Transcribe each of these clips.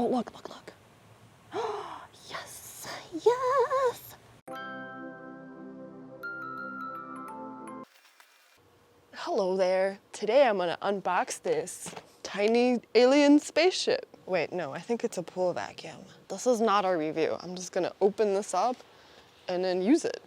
Oh, look. Yes, yes. Hello there. Today I'm gonna unbox this tiny alien spaceship. Wait, no, I think it's a pool vacuum. This is not a review. I'm just gonna open this up and then use it.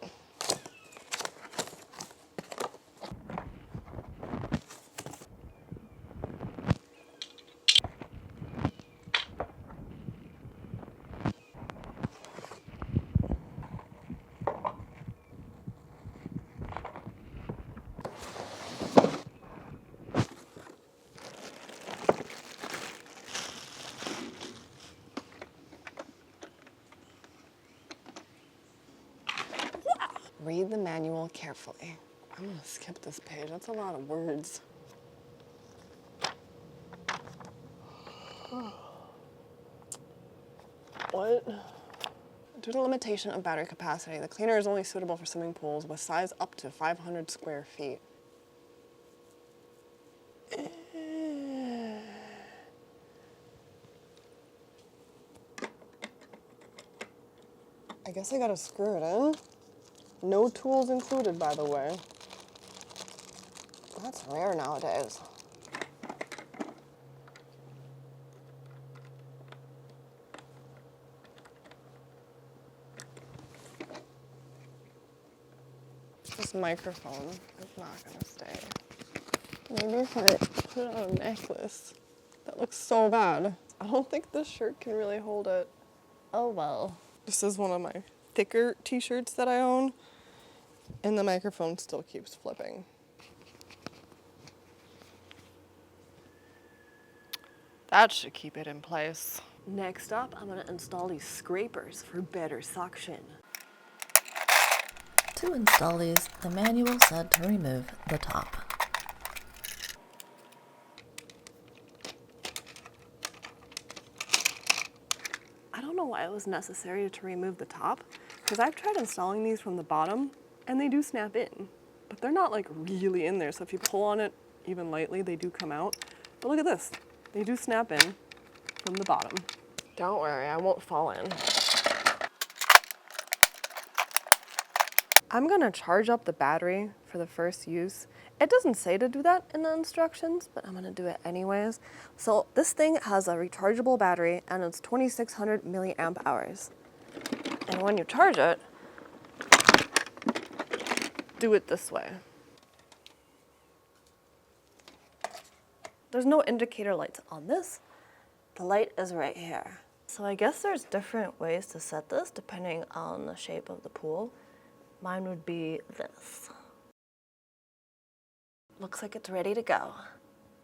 Read the manual carefully. I'm gonna skip this page. That's a lot of words. What? Due to limitation of battery capacity, the cleaner is only suitable for swimming pools with size up to 500 square feet. I guess I gotta screw it in. No tools included, by the way. That's rare nowadays. This microphone is not gonna stay. Maybe if I put it on a necklace. That looks so bad. I don't think this shirt can really hold it. Oh well. This is one of my thicker t-shirts that I own, and the microphone still keeps flipping. That should keep it in place. Next up, I'm gonna install these scrapers for better suction. To install these, the manual said to remove the top. I don't know why it was necessary to remove the top, because I've tried installing these from the bottom, and they do snap in. But they're not like really in there, so if you pull on it even lightly, they do come out. But look at this. They do snap in from the bottom. Don't worry, I won't fall in. I'm gonna charge up the battery for the first use. It doesn't say to do that in the instructions, but I'm gonna do it anyways. So this thing has a rechargeable battery and it's 2600 milliamp hours. And when you charge it, do it this way. There's no indicator lights on this. The light is right here. So I guess there's different ways to set this depending on the shape of the pool. Mine would be this. Looks like it's ready to go.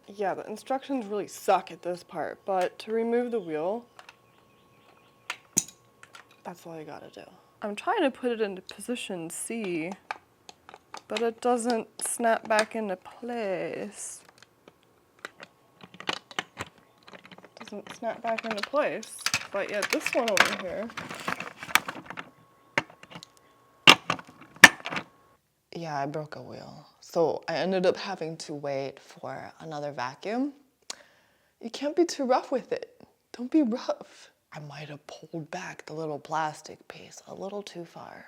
Yeah, the instructions really suck at this part, but to remove the wheel, that's all I gotta do. I'm trying to put it into position C, but it doesn't snap back into place. Doesn't snap back into place, but yet this one over here. Yeah, I broke a wheel. So I ended up having to wait for another vacuum. You can't be too rough with it. Don't be rough. I might have pulled back the little plastic piece a little too far.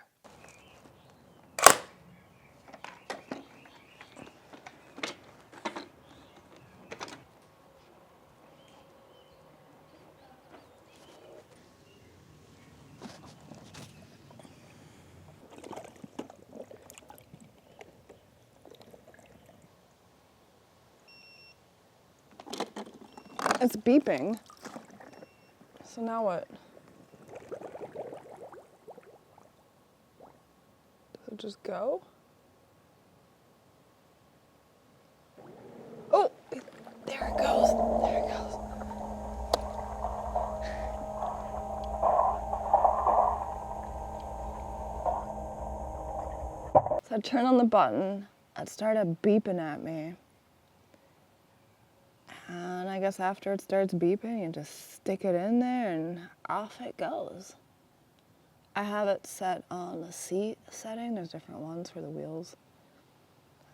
It's beeping. So now what? Does it just go? Oh, there it goes. There it goes. So I turned on the button. It started beeping at me. And I guess after it starts beeping, you just stick it in there and off it goes. I have it set on the C setting. There's different ones for the wheels.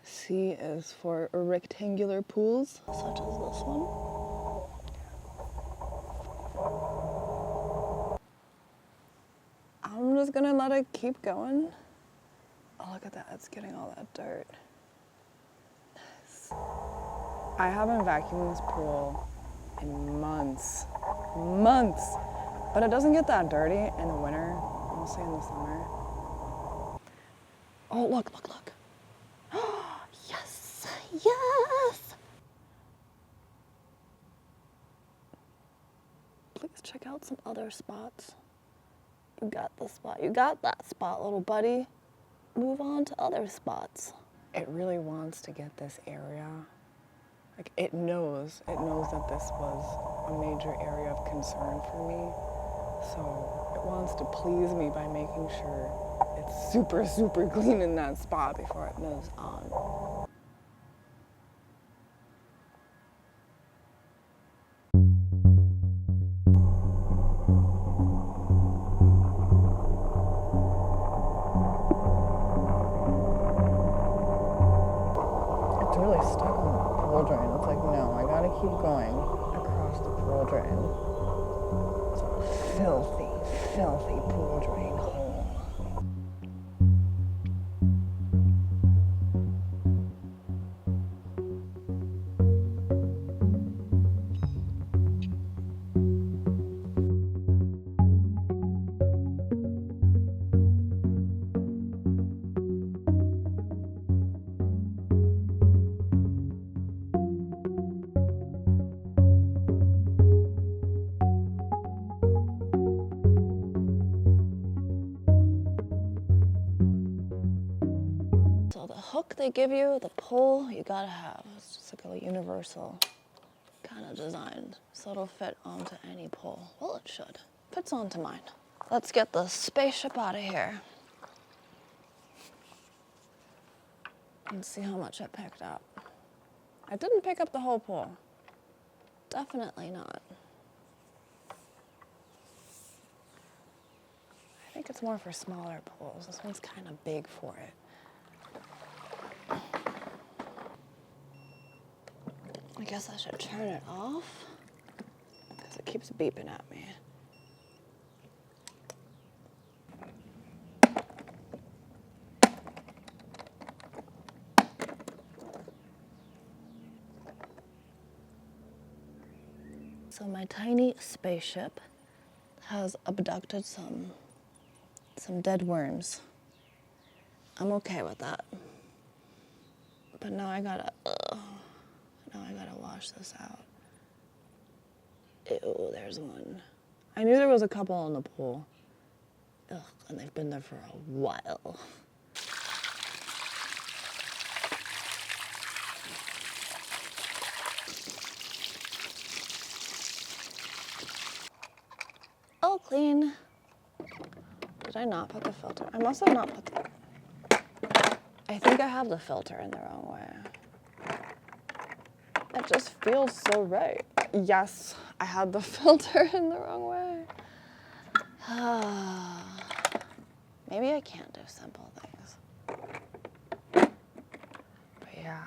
C is for rectangular pools, such as this one. just gonna let it keep going. Oh, look at that, it's getting all that dirt. Nice. I haven't vacuumed this pool in months, but it doesn't get that dirty in the winter, mostly in the summer. Oh, look. Yes, yes. Please check out some other spots. You got the spot, you got that spot, little buddy. Move on to other spots. It really wants to get this area. Like, it knows that this was a major area of concern for me. So it wants to please me by making sure it's super, super clean in that spot before it moves on. It's really stuck on the pool drain. It's like, no, I gotta keep going across the pool drain. It's a filthy, filthy pool drain hole. So the hook they give you, the pole, you gotta have. It's just like a universal kind of design. So it'll fit onto any pole. Well, it should. Fits onto mine. Let's get the spaceship out of here. And see how much it picked up. I didn't pick up the whole pole. Definitely not. I think it's more for smaller pools. This one's kind of big for it. I guess I should turn it off because it keeps beeping at me. So my tiny spaceship has abducted some dead worms. I'm okay with that. But now I gotta wash this out. Ew, there's one. I knew there was a couple in the pool. Ugh, and they've been there for a while. Oh, clean. Did I not put the filter? I must have not put the... I think I have the filter in the wrong way. It just feels so right. Yes, I had the filter in the wrong way. Maybe I can't do simple things. But yeah,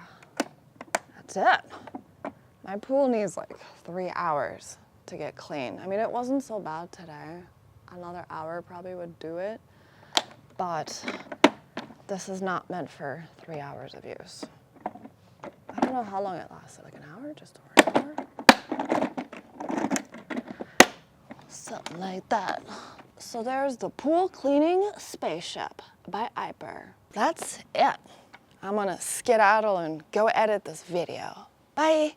that's it. My pool needs like 3 hours to get clean. I mean, it wasn't so bad today. Another hour probably would do it. But this is not meant for 3 hours of use. I don't know how long it lasted, like an hour? Just over an hour? Something like that. So there's the pool cleaning spaceship by Aiper. That's it. I'm gonna skedaddle and go edit this video. Bye.